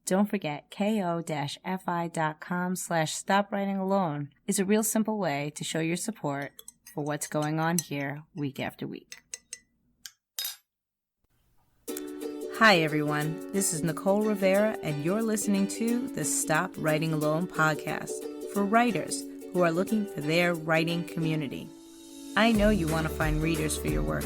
Don't forget, ko-fi.com/stopwritingalone is a real simple way to show your support for what's going on here week after week. Hi, everyone. This is Nicole Rivera, and you're listening to the Stop Writing Alone podcast for writers who are looking for their writing community. I know you want to find readers for your work,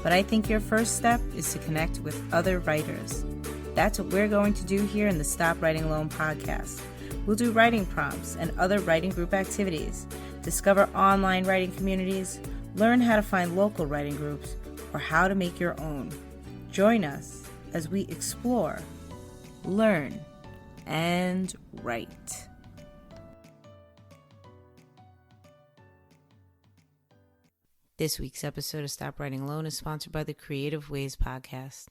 but I think your first step is to connect with other writers. That's what we're going to do here in the Stop Writing Alone podcast. We'll do writing prompts and other writing group activities, discover online writing communities, learn how to find local writing groups, or how to make your own. Join us as we explore, learn, and write. This week's episode of Stop Writing Alone is sponsored by the Creative Ways podcast.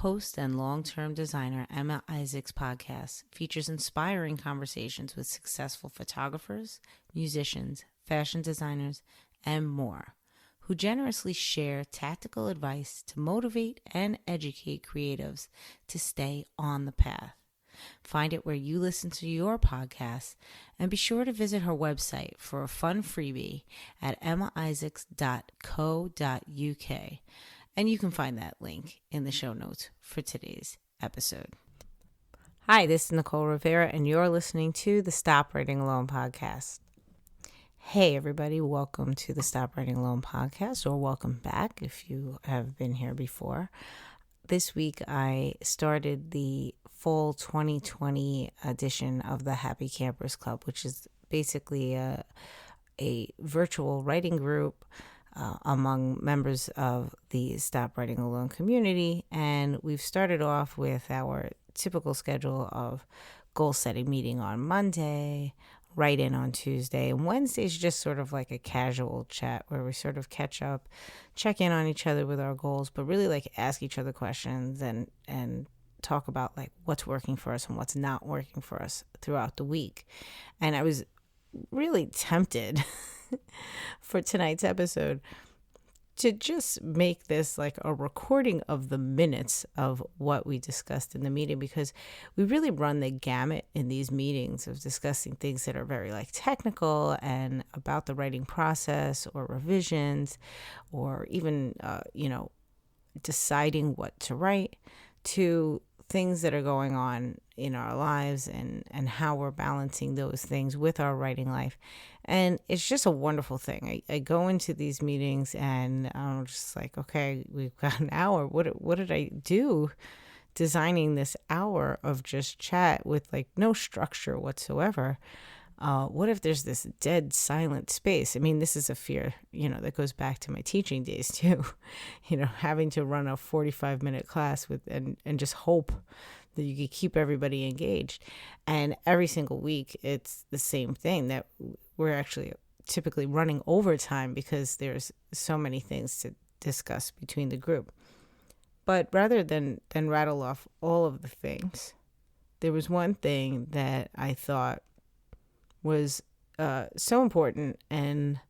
Host and long-term designer Emma Isaac's podcast features inspiring conversations with successful photographers, musicians, fashion designers, and more, who generously share tactical advice to motivate and educate creatives to stay on the path. Find it where you listen to your podcasts, and be sure to visit her website for a fun freebie at emmaisaacs.co.uk. And you can find that link in the show notes for today's episode. Hi, this is Nicole Rivera, and you're listening to the Stop Writing Alone podcast. Hey, everybody. Welcome to the Stop Writing Alone podcast, or welcome back if you have been here before. This week, I started the fall 2020 edition of the Happy Campers Club, which is basically a virtual writing group among members of the Stop Writing Alone community. And we've started off with our typical schedule of goal setting meeting on Monday, write-in on Tuesday, and Wednesday is just sort of like a casual chat where we sort of catch up, check in on each other with our goals, but really like ask each other questions and talk about like what's working for us and what's not working for us throughout the week. And I was really tempted for tonight's episode to just make this like a recording of the minutes of what we discussed in the meeting, because we really run the gamut in these meetings of discussing things that are very like technical and about the writing process or revisions, or even, deciding what to write, to things that are going on in our lives and how we're balancing those things with our writing life. And it's just a wonderful thing. I go into these meetings and I'm just like, okay, we've got an hour. What did I do designing this hour of just chat with like no structure whatsoever? What if there's this dead silent space? I mean, this is a fear, that goes back to my teaching days too, having to run a 45-minute class with and just hope that you could keep everybody engaged. And every single week, it's the same thing, that we're actually typically running overtime because there's so many things to discuss between the group. But rather than rattle off all of the things, there was one thing that I thought was so important, and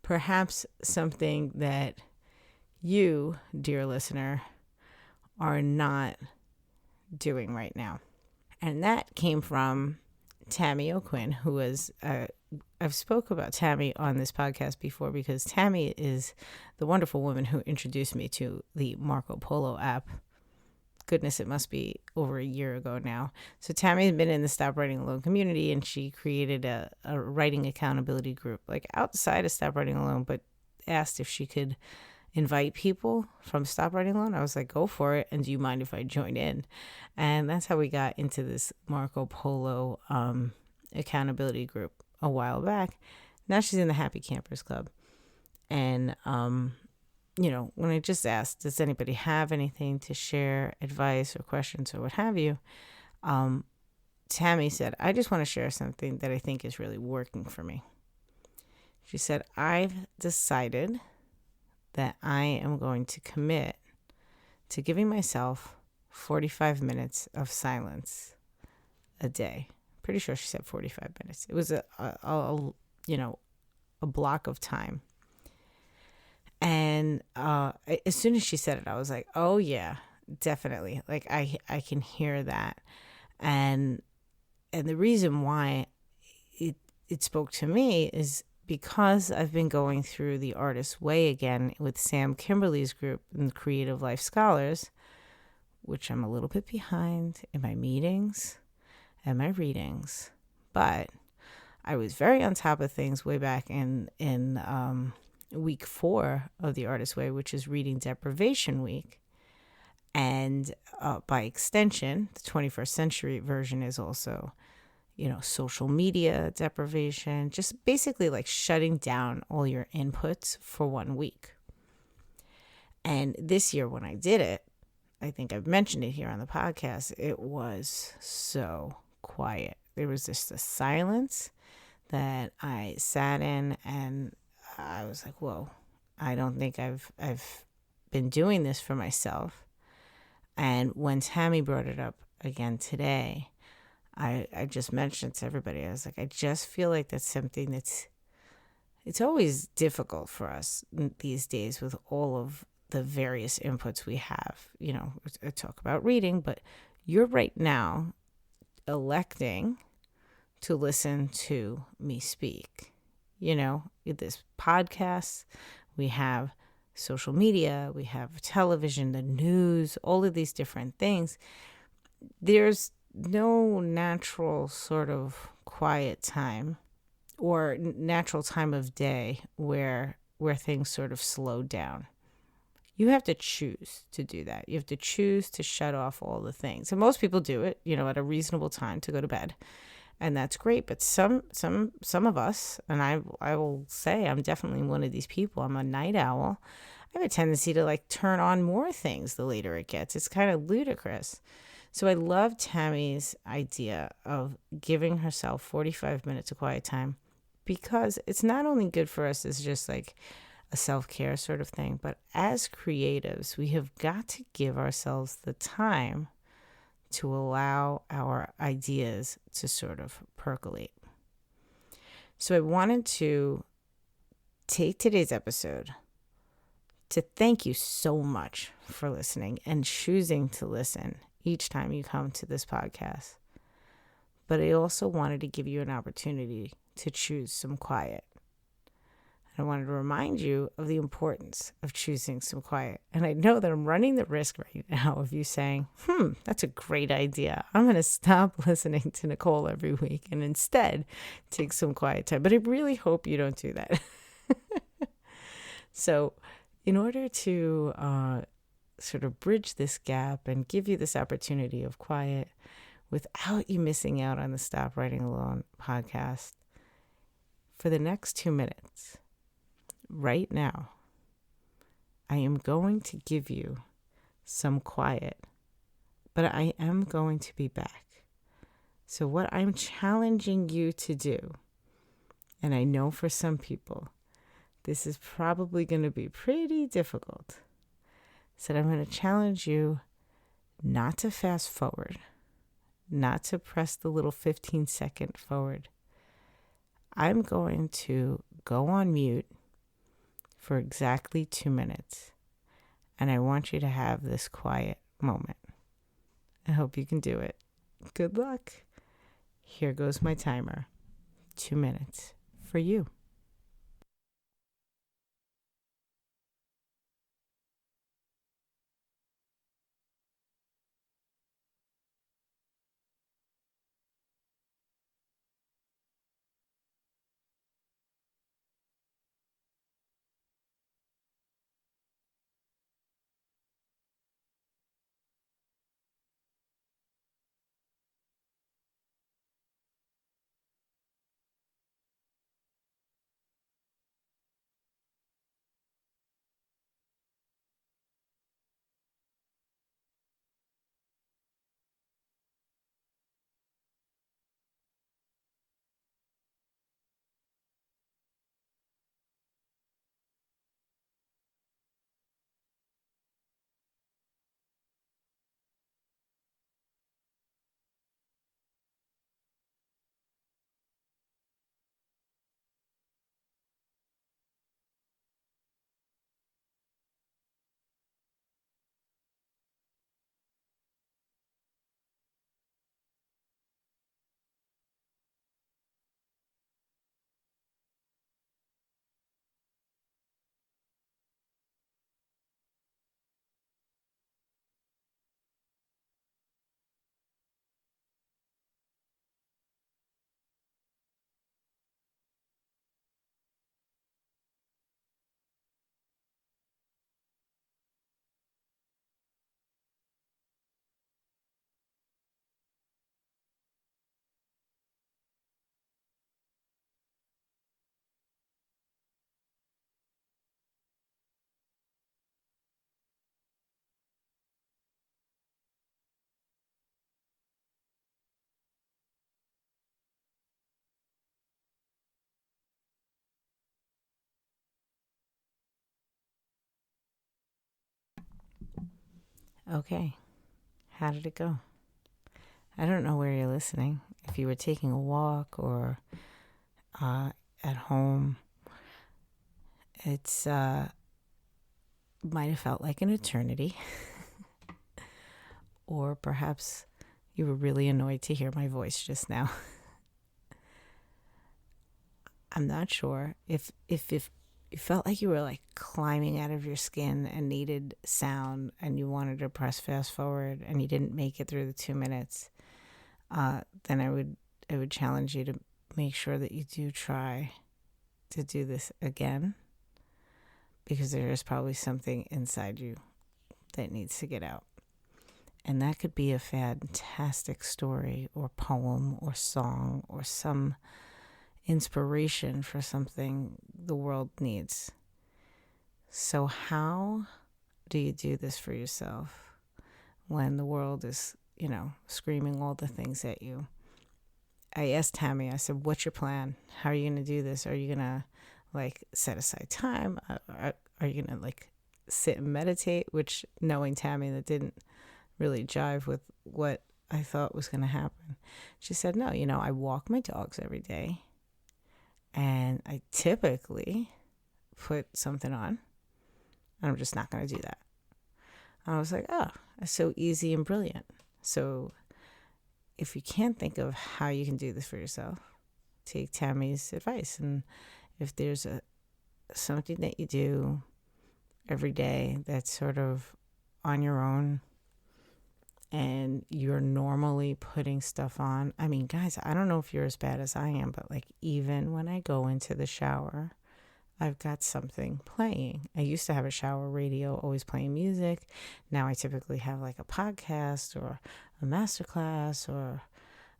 perhaps something that you, dear listener, are not doing right now. And that came from Tammy O'Quinn, who is, I've spoke about Tammy on this podcast before because Tammy is the wonderful woman who introduced me to the Marco Polo app. Goodness, it must be over a year ago now. So Tammy has been in the Stop Writing Alone community, and she created a writing accountability group, like outside of Stop Writing Alone, but asked if she could invite people from Stop Writing Alone. I was like, go for it. And do you mind if I join in? And that's how we got into this Marco Polo accountability group a while back. Now she's in the Happy Campers Club. And, when I just asked, does anybody have anything to share, advice or questions or what have you? Tammy said, I just want to share something that I think is really working for me. She said, I've decided that I am going to commit to giving myself 45 minutes of silence a day. Pretty sure she said 45 minutes. It was a block of time. And as soon as she said it, I was like, oh yeah, definitely. Like I can hear that. And the reason why it spoke to me is because I've been going through the Artist's Way again with Sam Kimberly's group and the Creative Life Scholars, which I'm a little bit behind in my meetings and my readings, but I was very on top of things way back in week 4 of the Artist's Way, which is Reading Deprivation Week. And by extension, the 21st century version is also, social media deprivation, just basically like shutting down all your inputs for 1 week. And this year when I did it, I think I've mentioned it here on the podcast, it was so quiet. There was just a silence that I sat in, and I was like, whoa, I don't think I've been doing this for myself. And when Tammy brought it up again today, I just mentioned to everybody, I was like, I just feel like that's something it's always difficult for us these days with all of the various inputs we have. I talk about reading, but you're right now electing to listen to me speak. This podcast, we have social media, we have television, the news, all of these different things. There's no natural sort of quiet time or natural time of day where things sort of slow down. You have to choose to do that. You have to choose to shut off all the things. And most people do it, at a reasonable time to go to bed. And that's great. But some of us, and I will say I'm definitely one of these people. I'm a night owl. I have a tendency to turn on more things the later it gets. It's kind of ludicrous. So I love Tammy's idea of giving herself 45 minutes of quiet time, because it's not only good for us as just a self-care sort of thing, but as creatives, we have got to give ourselves the time to allow our ideas to sort of percolate. So I wanted to take today's episode to thank you so much for listening and choosing to listen each time you come to this podcast. But I also wanted to give you an opportunity to choose some quiet. I wanted to remind you of the importance of choosing some quiet. And I know that I'm running the risk right now of you saying, that's a great idea. I'm going to stop listening to Nicole every week and instead take some quiet time. But I really hope you don't do that. So in order to sort of bridge this gap and give you this opportunity of quiet without you missing out on the Stop Writing Alone podcast, for the next 2 minutes, right now, I am going to give you some quiet, but I am going to be back. So what I'm challenging you to do, and I know for some people, this is probably going to be pretty difficult, so I'm going to challenge you not to fast forward, not to press the little 15-second forward. I'm going to go on mute for exactly 2 minutes. And I want you to have this quiet moment. I hope you can do it. Good luck. Here goes my timer. 2 minutes for you. Okay, how did it go? I don't know where you're listening. If you were taking a walk or at home, it's might have felt like an eternity. Or perhaps you were really annoyed to hear my voice just now. I'm not sure if you felt like you were like climbing out of your skin and needed sound and you wanted to press fast forward and you didn't make it through the 2 minutes, then I would challenge you to make sure that you do try to do this again, because there is probably something inside you that needs to get out. And that could be a fantastic story or poem or song or some inspiration for something the world needs. So how do you do this for yourself when the world is, screaming all the things at you? I asked Tammy, I said, what's your plan? How are you going to do this? Are you going to set aside time? Are you going to sit and meditate? Which, knowing Tammy, that didn't really jive with what I thought was going to happen. She said, no, I walk my dogs every day and I typically put something on. I'm just not going to do that. I was like, oh, it's so easy and brilliant. So if you can't think of how you can do this for yourself, take Tammy's advice. And if there's something that you do every day that's sort of on your own, and you're normally putting stuff on. I mean, guys, I don't know if you're as bad as I am, but even when I go into the shower, I've got something playing. I used to have a shower radio always playing music. Now I typically have a podcast or a masterclass or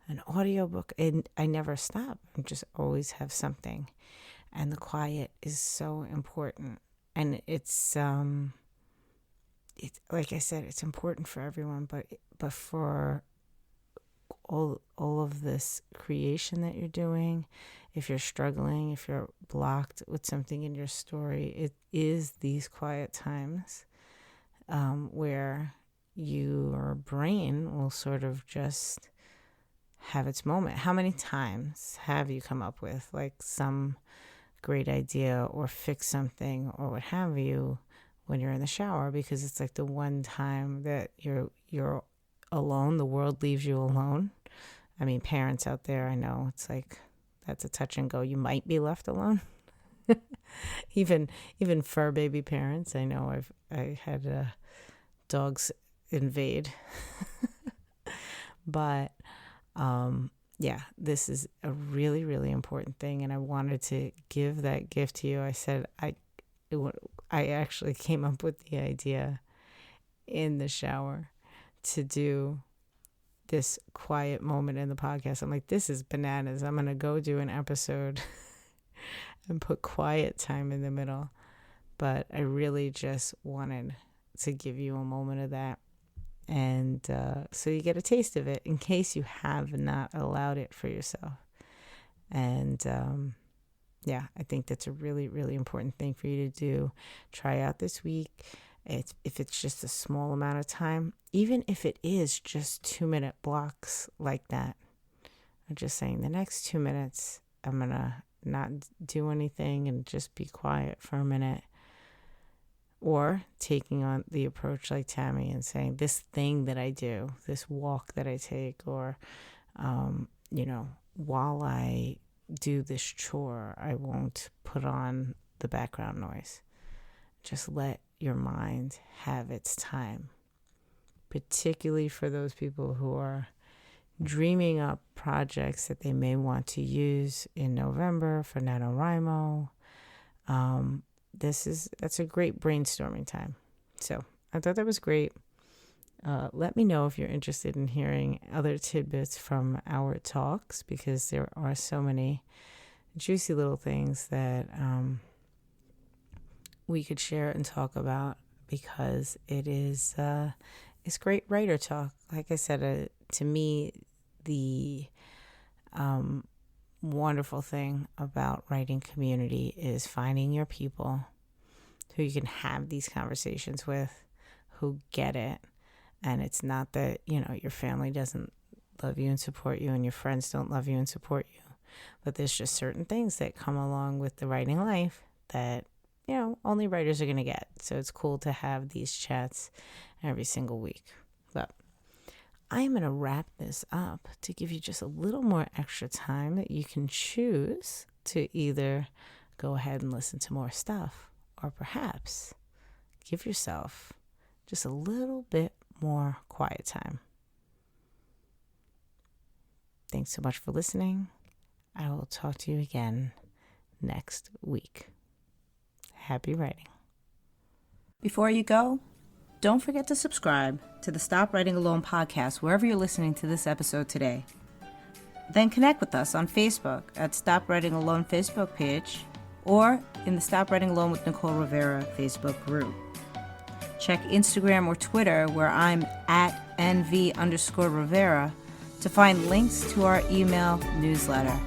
an audiobook, and I never stop. I just always have something. And the quiet is so important. And it's like I said, it's important for everyone, but for all of this creation that you're doing, if you're struggling, if you're blocked with something in your story, it is these quiet times where your brain will sort of just have its moment. How many times have you come up with some great idea or fix something or what have you when you're in the shower? Because it's the one time that you're alone, the world leaves you alone. I mean, parents out there, I know it's that's a touch and go. You might be left alone. even fur baby parents, I know I had dogs invade. But yeah, this is a really, really important thing, and I wanted to give that gift to you. I said I actually came up with the idea in the shower to do this quiet moment in the podcast. I'm like, this is bananas. I'm going to go do an episode and put quiet time in the middle. But I really just wanted to give you a moment of that. And so you get a taste of it in case you have not allowed it for yourself. And yeah, I think that's a really, really important thing for you to do. Try out this week. If it's just a small amount of time, even if it is just 2-minute blocks like that. I'm just saying the next 2 minutes, I'm going to not do anything and just be quiet for a minute. Or taking on the approach like Tammy and saying, this thing that I do, this walk that I take, or, while I do this chore, I won't put on the background noise. Just let your mind have its time, particularly for those people who are dreaming up projects that they may want to use in November for NaNoWriMo. That's a great brainstorming time. So I thought that was great. Let me know if you're interested in hearing other tidbits from our talks, because there are so many juicy little things that we could share and talk about, because it's great writer talk. Like I said, to me, the wonderful thing about writing community is finding your people who you can have these conversations with, who get it, And it's not that, your family doesn't love you and support you and your friends don't love you and support you. But there's just certain things that come along with the writing life that, only writers are going to get. So it's cool to have these chats every single week. But I'm going to wrap this up to give you just a little more extra time that you can choose to either go ahead and listen to more stuff or perhaps give yourself just a little bit more quiet time. Thanks so much for listening. I will talk to you again next week. Happy writing. Before you go, don't forget to subscribe to the Stop Writing Alone podcast wherever you're listening to this episode today. Then connect with us on Facebook at Stop Writing Alone Facebook page or in the Stop Writing Alone with Nicole Rivera Facebook group. Check Instagram or Twitter where I'm at NV_Rivera to find links to our email newsletter.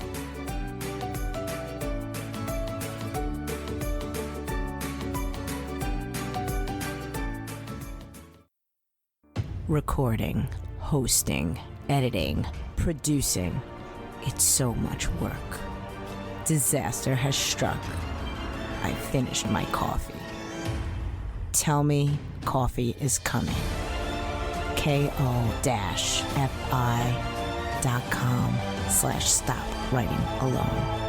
Recording, hosting, editing, producing. It's so much work. Disaster has struck. I finished my coffee. Tell me coffee is coming. ko-fi.com/stop writing alone.